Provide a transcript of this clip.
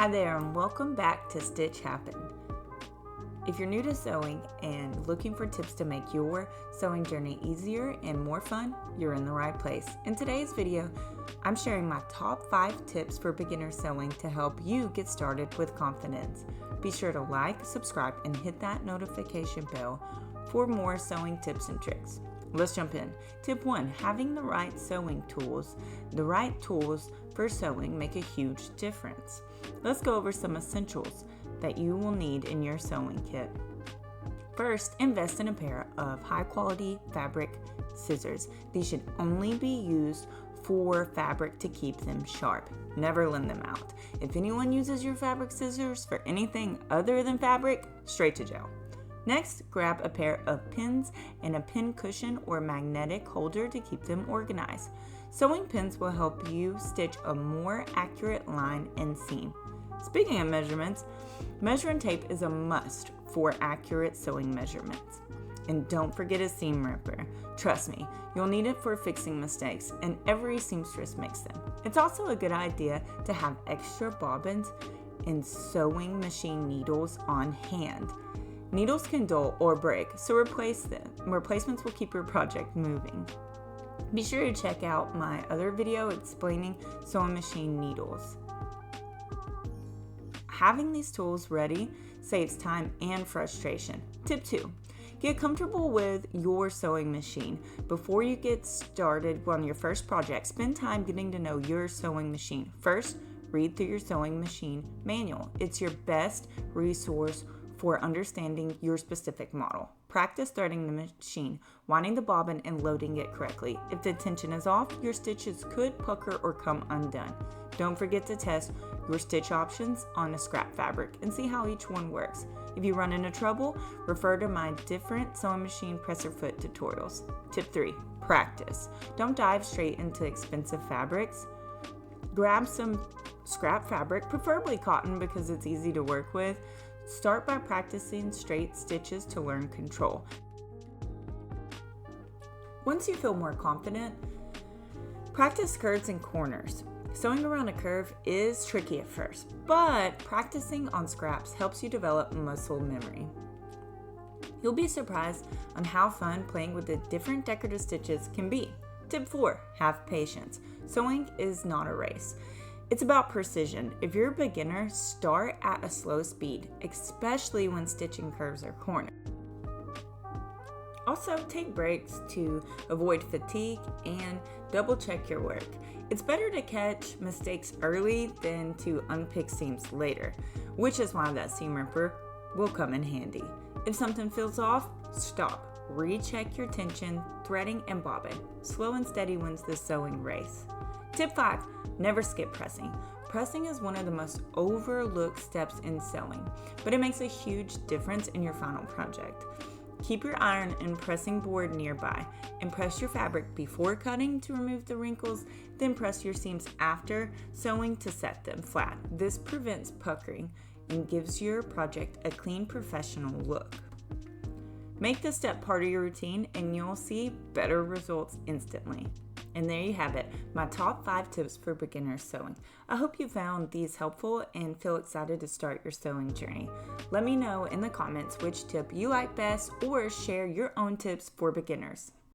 Hi there and welcome back to Stitch Happened. If you're new to sewing and looking for tips to make your sewing journey easier and more fun, you're in the right place. In today's video, I'm sharing my top 5 tips for beginner sewing to help you get started with confidence. Be sure to like, subscribe, and hit that notification bell for more sewing tips and tricks. Let's jump in. Tip 1, having the right sewing tools. The right tools for sewing make a huge difference. Let's go over some essentials that you will need in your sewing kit. First, invest in a pair of high-quality fabric scissors. These should only be used for fabric to keep them sharp. Never lend them out. If anyone uses your fabric scissors for anything other than fabric, straight to jail. Next, grab a pair of pins and a pin cushion or magnetic holder to keep them organized. Sewing pins will help you stitch a more accurate line and seam. Speaking of measurements, measuring tape is a must for accurate sewing measurements. And don't forget a seam ripper. Trust me, you'll need it for fixing mistakes, and every seamstress makes them. It's also a good idea to have extra bobbins and sewing machine needles on hand. Needles can dull or break, so replace them. Replacements will keep your project moving. Be sure to check out my other video explaining sewing machine needles. Having these tools ready saves time and frustration. Tip 2, get comfortable with your sewing machine. Before you get started on your first project, spend time getting to know your sewing machine. First, read through your sewing machine manual. It's your best resource for understanding your specific model. Practice threading the machine, winding the bobbin, and loading it correctly. If the tension is off, your stitches could pucker or come undone. Don't forget to test your stitch options on a scrap fabric and see how each one works. If you run into trouble, refer to my different sewing machine presser foot tutorials. Tip 3, practice. Don't dive straight into expensive fabrics. Grab some scrap fabric, preferably cotton because it's easy to work with. Start by practicing straight stitches to learn control. Once you feel more confident, practice curves and corners. Sewing around a curve is tricky at first, but practicing on scraps helps you develop muscle memory. You'll be surprised on how fun playing with the different decorative stitches can be. Tip 4, have patience. Sewing is not a race. It's about precision. If you're a beginner, start at a slow speed, especially when stitching curves or corners. Also, take breaks to avoid fatigue and double check your work. It's better to catch mistakes early than to unpick seams later, which is why that seam ripper will come in handy. If something feels off, stop. Recheck your tension, threading, and bobbin. Slow and steady wins the sewing race. Tip 5, never skip pressing. Pressing is one of the most overlooked steps in sewing, but it makes a huge difference in your final project. Keep your iron and pressing board nearby and press your fabric before cutting to remove the wrinkles, then press your seams after sewing to set them flat. This prevents puckering and gives your project a clean, professional look. Make this step part of your routine and you'll see better results instantly. And there you have it, my top 5 tips for beginner sewing. I hope you found these helpful and feel excited to start your sewing journey. Let me know in the comments which tip you like best or share your own tips for beginners.